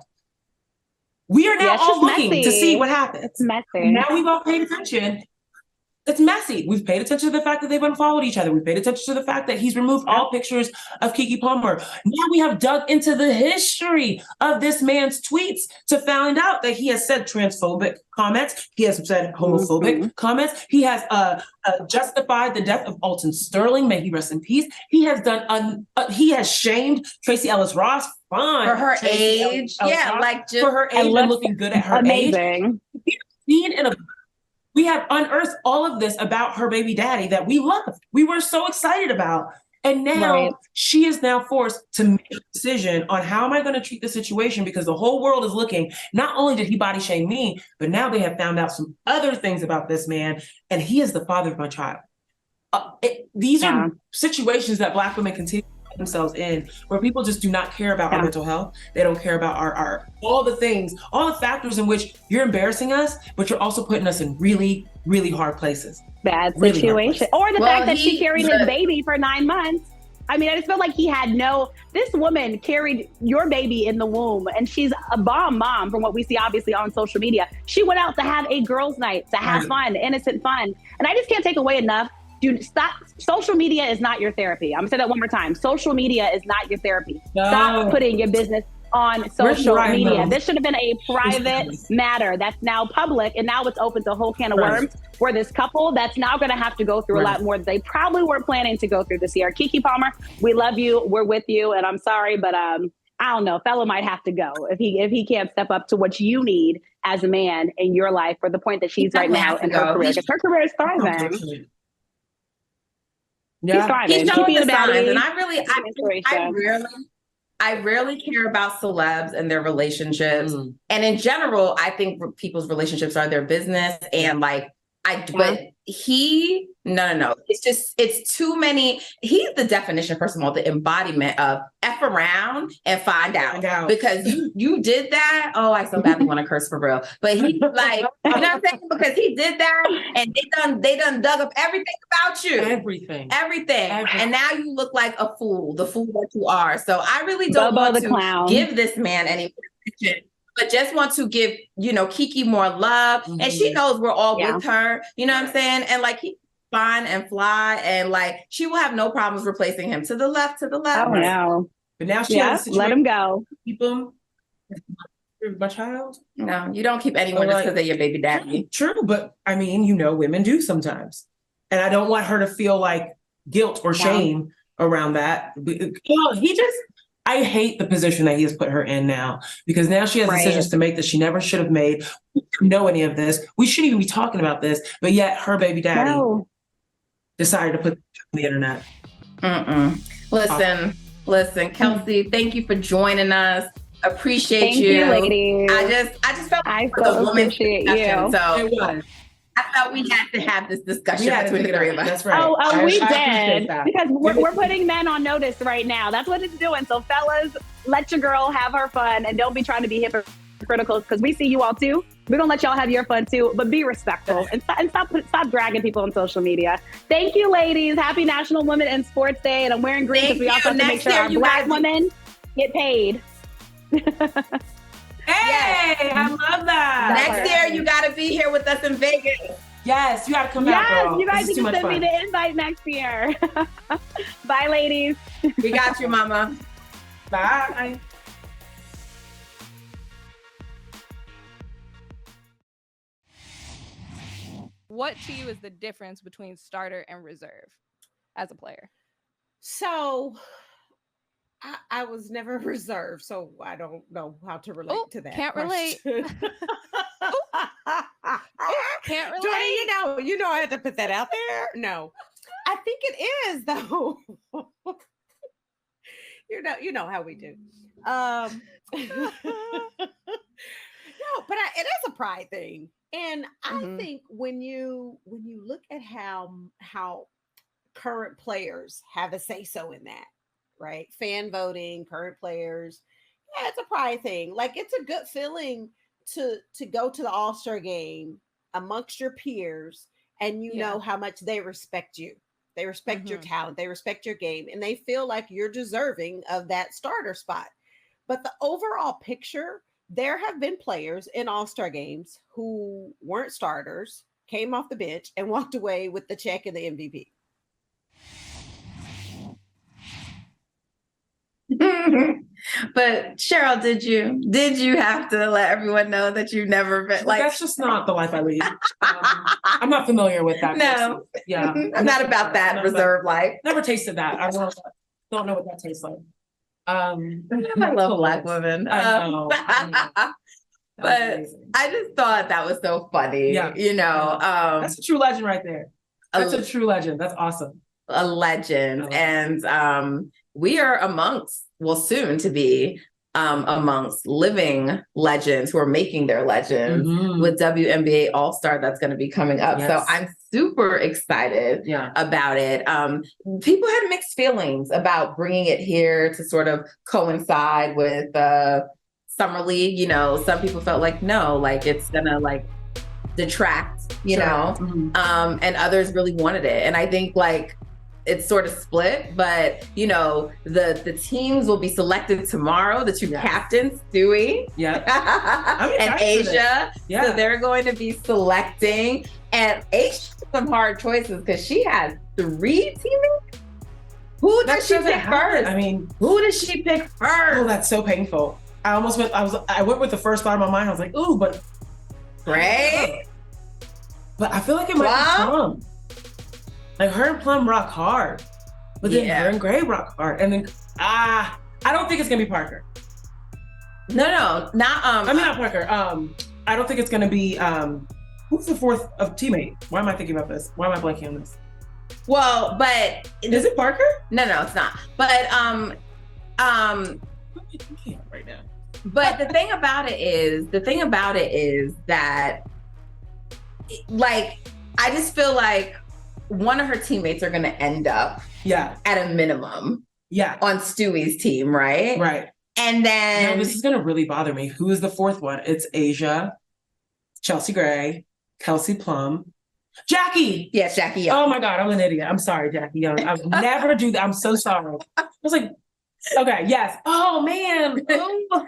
[SPEAKER 2] We are now all looking to see what happens.
[SPEAKER 6] It's messy.
[SPEAKER 2] Now we've all paid attention. It's messy. We've paid attention to the fact that they've unfollowed each other. We've paid attention to the fact that he's removed all pictures of Keke Palmer. Now we have dug into the history of this man's tweets to find out that he has said transphobic comments. He has said homophobic comments. He has justified the death of Alton Sterling. May he rest in peace. He has done. He has shamed Tracy Ellis Ross. Fine.
[SPEAKER 1] For her
[SPEAKER 2] Tracy
[SPEAKER 1] age.
[SPEAKER 2] Ellis
[SPEAKER 1] Yeah,
[SPEAKER 2] Ross,
[SPEAKER 1] like just
[SPEAKER 2] for her age and looking good at her age. We have unearthed all of this about her baby daddy that we loved. We were so excited about. And now she is now forced to make a decision on how am I going to treat the situation, because the whole world is looking. Not only did he body shame me, but now they have found out some other things about this man, and he is the father of my child. These are situations that Black women continue to put themselves in, where people just do not care about our mental health. They don't care about our all the things, all the factors in which you're embarrassing us, but you're also putting us in really, really hard places.
[SPEAKER 6] Bad situation. Or the fact that she carried his baby for 9 months. I mean, I just feel like he had this woman carried your baby in the womb, and she's a bomb mom from what we see obviously on social media. She went out to have a girls' night, to have fun, innocent fun. And I just can't take away enough. Stop. Social media is not your therapy. I'm gonna say that one more time. Social media is not your therapy.
[SPEAKER 2] No.
[SPEAKER 6] Stop putting your business on social media. This should have been a private matter that's now public, and now it's open to a whole can of worms for this couple that's now going to have to go through a lot more that they probably weren't planning to go through this year. Keke Palmer, we love you. We're with you, and I'm sorry, but I don't know. Fella might have to go if he can't step up to what you need as a man in your life for the point that she's right now in her career, because her career is thriving.
[SPEAKER 1] I rarely care about celebs and their relationships. And in general, I think people's relationships are their business. And like, but no. It's too many. He's the definition, first of all, the embodiment of F around and find out. Because you did that. Oh, I so badly want to curse for real. But he like, you know what I'm saying? Because he did that and they done dug up everything about you. Everything. And now you look like a fool, the fool that you are. So I really don't want to give this man any attention. But just want to give, Keke more love. And she knows we're all with her. You know what I'm saying? And like, he's fine and fly. And like, she will have no problems replacing him to the left.
[SPEAKER 6] Oh, no.
[SPEAKER 2] But now she has a situation.
[SPEAKER 6] Let him go.
[SPEAKER 2] Keep him. My child?
[SPEAKER 1] No, you don't keep anyone just because they're your baby daddy.
[SPEAKER 2] True. But I mean, women do sometimes. And I don't want her to feel like guilt or shame around that. I hate the position that he has put her in now, because now she has decisions to make that she never should have made. We don't know any of this. We shouldn't even be talking about this, but yet her baby daddy decided to put it on the internet.
[SPEAKER 1] Listen, Kelsey, thank you for joining us. Appreciate you.
[SPEAKER 6] Thank you, ladies.
[SPEAKER 1] I just felt
[SPEAKER 6] I so appreciate you.
[SPEAKER 1] So it was. I thought we had to have this discussion between the three of us.
[SPEAKER 2] That's right.
[SPEAKER 6] Oh, we did. Because we're putting men on notice right now. That's what it's doing. So fellas, let your girl have her fun and don't be trying to be hypocritical, because we see you all too. We're going to let y'all have your fun too, but be respectful and stop dragging people on social media. Thank you, ladies. Happy National Women in Sports Day. And I'm wearing green because we also have to make sure our Black women get paid.
[SPEAKER 2] Hey, I love that.
[SPEAKER 1] Next year, you got to be here with us in Vegas.
[SPEAKER 2] Yes, you got to come back, girl.
[SPEAKER 6] You guys can send me the invite next year. Bye, ladies.
[SPEAKER 1] We got you, mama.
[SPEAKER 2] Bye.
[SPEAKER 7] What to you is the difference between starter and reserve as a player?
[SPEAKER 8] So I was never reserved, so I don't know how to relate to that.
[SPEAKER 7] Can't relate. Can't relate.
[SPEAKER 8] Jordan, you know I had to put that out there. No, I think it is though. you know how we do. No, but it is a pride thing, and I think when you look at how current players have a say so in that. Right? Fan voting, current players. Yeah, it's a pride thing. Like, it's a good feeling to go to the All-Star game amongst your peers and you know how much they respect you. They respect your talent. They respect your game. And they feel like you're deserving of that starter spot. But the overall picture, there have been players in All-Star games who weren't starters, came off the bench, and walked away with the check and the MVP.
[SPEAKER 1] But Cheryl, did you have to let everyone know that you've never been like?
[SPEAKER 2] That's just not the life I lead. I'm not familiar with that.
[SPEAKER 1] No,
[SPEAKER 2] yeah,
[SPEAKER 1] I'm not about that reserved life.
[SPEAKER 2] Never tasted that. I don't know what that tastes like.
[SPEAKER 1] I love Black women.
[SPEAKER 2] I know.
[SPEAKER 1] But I just thought that was so funny.
[SPEAKER 2] Yeah.
[SPEAKER 1] That's
[SPEAKER 2] a true legend right there. That's a true legend. That's awesome.
[SPEAKER 1] A legend. And we are soon to be amongst living legends who are making their legends with WNBA All-Star that's going to be coming up. Yes. So I'm super excited about it. People had mixed feelings about bringing it here to sort of coincide with Summer League. Some people felt like, no, like it's going to detract, and others really wanted it. And I think it's sort of split, but the teams will be selected tomorrow. The two captains, Stewie and Asia. Yeah. So they're going to be selecting. And Asia has some hard choices because she has 3 teammates. Who does she pick first?
[SPEAKER 2] I mean,
[SPEAKER 1] who does she pick first?
[SPEAKER 2] Oh, that's so painful. I went with the first thought in my mind. I was like, ooh, but
[SPEAKER 1] right.
[SPEAKER 2] But I feel like it might be Plum. Like her and Plum rock hard, but then her and Gray rock hard, and then I don't think it's gonna be Parker.
[SPEAKER 1] No, not
[SPEAKER 2] not Parker. I don't think it's gonna be who's the fourth of teammate? Why am I thinking about this? Why am I blanking on this?
[SPEAKER 1] Well, but
[SPEAKER 2] is it Parker?
[SPEAKER 1] No, it's not. But
[SPEAKER 2] can't right now.
[SPEAKER 1] But the thing about it is that, like, I just feel like one of her teammates are going to end up at a minimum on Stewie's team, right?
[SPEAKER 2] Right.
[SPEAKER 1] And then...
[SPEAKER 2] this is going to really bother me. Who is the fourth one? It's Asia, Chelsea Gray, Kelsey Plum, Jackie.
[SPEAKER 1] Yes, Jackie Young.
[SPEAKER 2] Oh my God, I'm an idiot. I'm sorry, Jackie Young. I would never do that. I'm so sorry. I was like, okay, yes. Oh man. Ooh.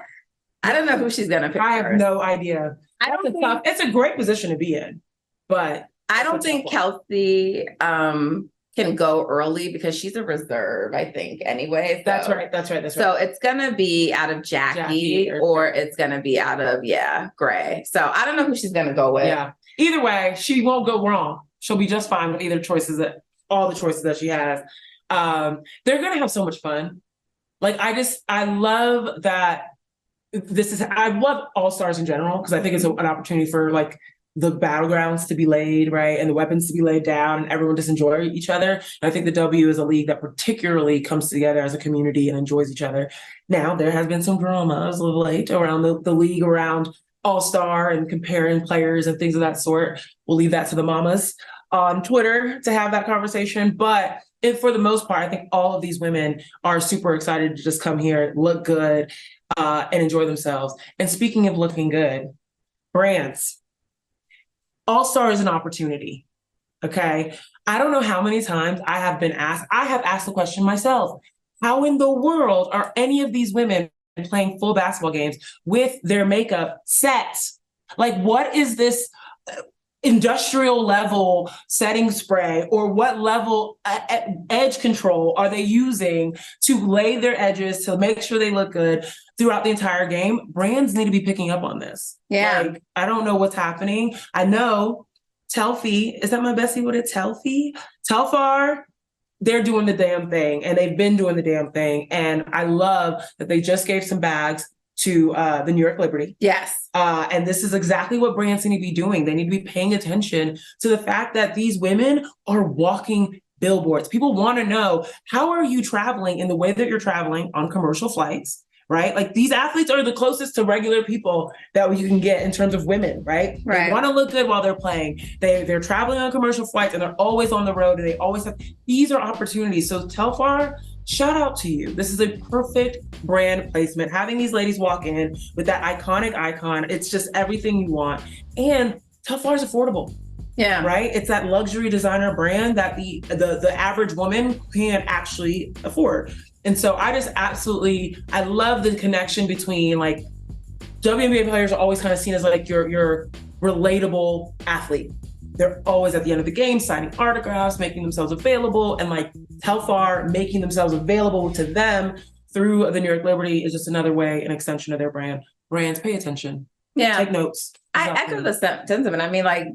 [SPEAKER 1] I don't know who she's going to pick.
[SPEAKER 2] I have no idea. It's a great position to be in, but
[SPEAKER 1] I don't think Kelsey can go early because she's a reserve, I think, anyway.
[SPEAKER 2] That's right.
[SPEAKER 1] So it's going to be out of Jackie or it's going to be out of, Gray. So I don't know who she's going to go with.
[SPEAKER 2] Yeah. Either way, she won't go wrong. She'll be just fine with all the choices that she has. They're going to have so much fun. Like, I love that I love All-Stars in general because I think it's an opportunity for, like, the battlegrounds to be laid, right? And the weapons to be laid down and everyone just enjoy each other. And I think the W is a league that particularly comes together as a community and enjoys each other. Now, there has been some drama as of late around the league, around All-Star and comparing players and things of that sort. We'll leave that to the mamas on Twitter to have that conversation. But for the most part, I think all of these women are super excited to just come here, look good, and enjoy themselves. And speaking of looking good, brands. All-Star is an opportunity, okay? I don't know how many times I have asked the question myself, how in the world are any of these women playing full basketball games with their makeup set? Like, what is this industrial level setting spray, or what level edge control are they using to lay their edges to make sure they look good throughout the entire game? Brands need to be picking up on this.
[SPEAKER 1] Yeah.
[SPEAKER 2] Like, I don't know what's happening. I know Telfie, is that my bestie with it? Telfar, they're doing the damn thing, and they've been doing the damn thing. And I love that they just gave some bags to the New York Liberty.
[SPEAKER 1] Yes.
[SPEAKER 2] And this is exactly what brands need to be doing. They need to be paying attention to the fact that these women are walking billboards. People want to know, how are you traveling in the way that you're traveling on commercial flights, right? Like, these athletes are the closest to regular people that you can get in terms of women, right? They want to look good while they're playing. They're traveling on commercial flights and they're always on the road, and they always have, these are opportunities. So Telfar, shout out to you. This is a perfect brand placement. Having these ladies walk in with that iconic icon, it's just everything you want. And Telfar is affordable.
[SPEAKER 1] Yeah.
[SPEAKER 2] Right? It's that luxury designer brand that the average woman can actually afford. And so I love the connection between, like, WNBA players are always kind of seen as like your relatable athlete. They're always at the end of the game signing autographs, making themselves available, and like Telfar making themselves available to them through the New York Liberty is just another way, an extension of their brand. Brands, pay attention.
[SPEAKER 1] Yeah.
[SPEAKER 2] Take notes.
[SPEAKER 1] I echo the sentiment. I mean, like,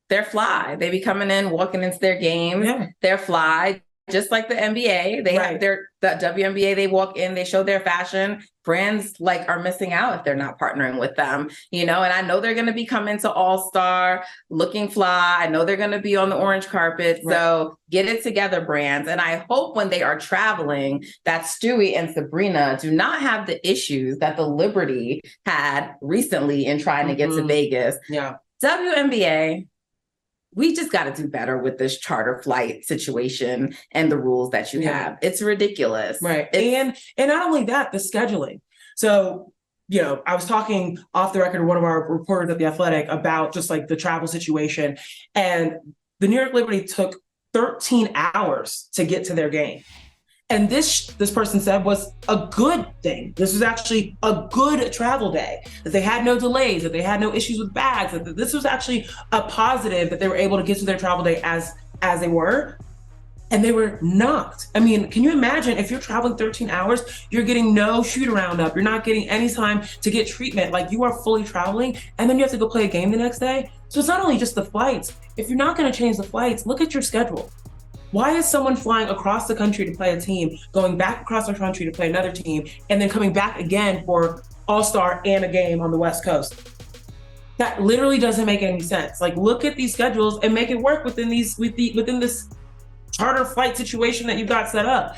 [SPEAKER 1] they're fly. They be coming in, walking into their games. Yeah. They're fly. Just like the NBA, they have the WNBA, they walk in, they show their fashion. Brands, like, are missing out if they're not partnering with them, you know? And I know they're going to be coming to All-Star looking fly. I know they're going to be on the orange carpet. Right. So get it together, brands. And I hope when they are traveling that Stewie and Breanna do not have the issues that the Liberty had recently in trying to get to Vegas.
[SPEAKER 2] Yeah.
[SPEAKER 1] WNBA, we just got to do better with this charter flight situation and the rules that you have. It's ridiculous.
[SPEAKER 2] Right. And not only that, the scheduling. So, you know, I was talking off the record to one of our reporters at The Athletic about just like the travel situation. And the New York Liberty took 13 hours to get to their game. And this person said was a good thing. This was actually a good travel day, that they had no delays, that they had no issues with bags, that this was actually a positive that they were able to get to their travel day as they were. And they were knocked. I mean, can you imagine if you're traveling 13 hours, you're getting no shoot around up. You're not getting any time to get treatment. Like, you are fully traveling and then you have to go play a game the next day. So it's not only just the flights. If you're not going to change the flights, look at your schedule. Why is someone flying across the country to play a team, going back across the country to play another team, and then coming back again for All-Star and a game on the West Coast? That literally doesn't make any sense. Like, look at these schedules and make it work within this charter flight situation that you've got set up.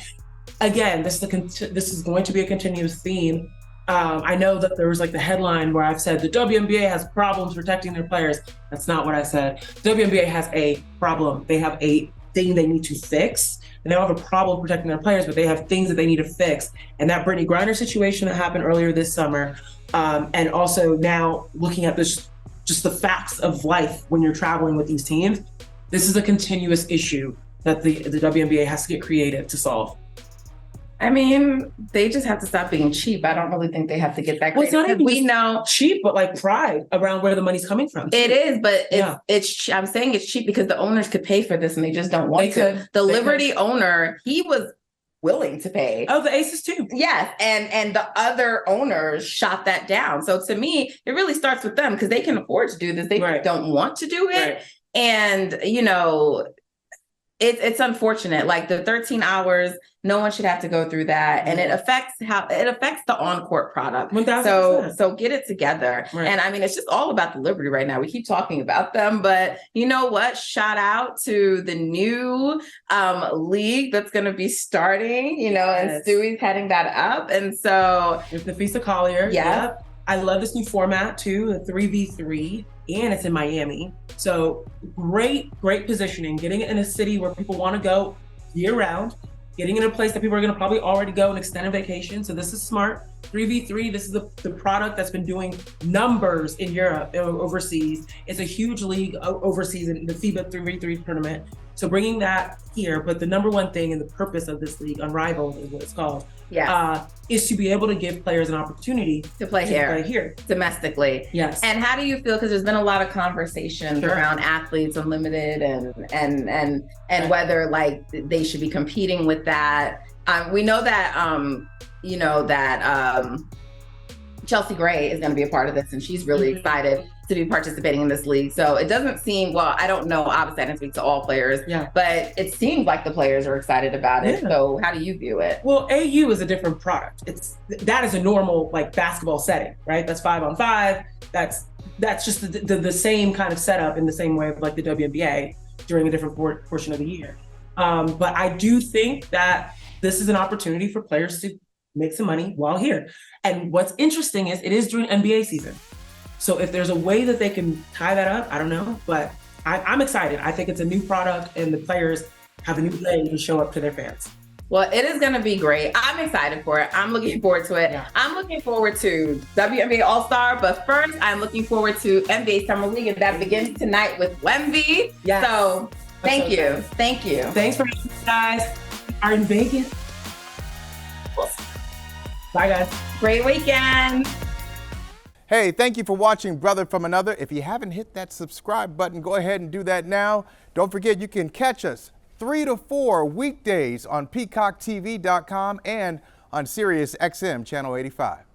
[SPEAKER 2] Again, this is going to be a continuous theme I know that there was like the headline where I've said the WNBA has problems protecting their players. That's not what I said. WNBA has a problem. They have a thing they need to fix. And they don't have a problem protecting their players, but they have things that they need to fix. And that Britney Griner situation that happened earlier this summer, and also now looking at this, just the facts of life when you're traveling with these teams, this is a continuous issue that the WNBA has to get creative to solve.
[SPEAKER 1] I mean, they just have to stop being cheap. I don't really think they have to get that.
[SPEAKER 2] Well, it's not even
[SPEAKER 1] we know
[SPEAKER 2] cheap, but like pride around where the money's coming from.
[SPEAKER 1] It is, but it's. I'm saying it's cheap because the owners could pay for this and they just don't want to. The Liberty owner, he was willing to pay.
[SPEAKER 2] Oh, the Aces too.
[SPEAKER 1] Yes, and the other owners shot that down. So to me, it really starts with them because they can afford to do this. They don't want to do it, and you know. It's unfortunate. Like the 13 hours, no one should have to go through that, and it affects the on-court product.
[SPEAKER 2] 1000%.
[SPEAKER 1] So get it together. And I mean, it's just all about the Liberty right now. We keep talking about them, but you know what? Shout out to the new league that's going to be starting. You know, and Stewie's heading that up, and so
[SPEAKER 2] with Napheesa Collier. Yep. I love this new format too, the 3v3. And it's in Miami. So great positioning, getting it in a city where people want to go year round, getting in a place that people are going to probably already go and extend a vacation. So this is smart. 3v3, this is the product that's been doing numbers in Europe, overseas. It's a huge league overseas in the FIBA 3v3 tournament. So bringing that here, but the number one thing and the purpose of this league, Unrivaled is what it's called, is to be able to give players an opportunity
[SPEAKER 1] to play here domestically.
[SPEAKER 2] Yes.
[SPEAKER 1] And how do you feel? Because there's been a lot of conversations around athletes unlimited and whether like they should be competing with that. We know that Chelsea Gray is going to be a part of this, and she's really excited to be participating in this league. So it doesn't seem, well, I don't know, obviously I didn't speak to all players, but it seems like the players are excited about it. So how do you view it?
[SPEAKER 2] Well, AU is a different product. That is a normal like basketball setting, right? That's 5-on-5. That's just the same kind of setup in the same way of like the WNBA during a different portion of the year. But I do think that this is an opportunity for players to make some money while here. And what's interesting is it is during NBA season. So if there's a way that they can tie that up, I don't know, but I'm excited. I think it's a new product and the players have a new way to show up to their fans.
[SPEAKER 1] Well, it is going to be great. I'm excited for it. I'm looking forward to it. I'm looking forward to WNBA All-Star, but first I'm looking forward to NBA Summer League, and that begins tonight with Wemby.
[SPEAKER 2] Yes.
[SPEAKER 1] So thank you. Thank you.
[SPEAKER 2] Thanks for having me, guys. Are in Vegas. Bye, guys.
[SPEAKER 1] Great weekend.
[SPEAKER 9] Hey, thank you for watching Brother from Another. If you haven't hit that subscribe button, go ahead and do that now. Don't forget you can catch us 3 to 4 weekdays on PeacockTV.com and on Sirius XM Channel 85.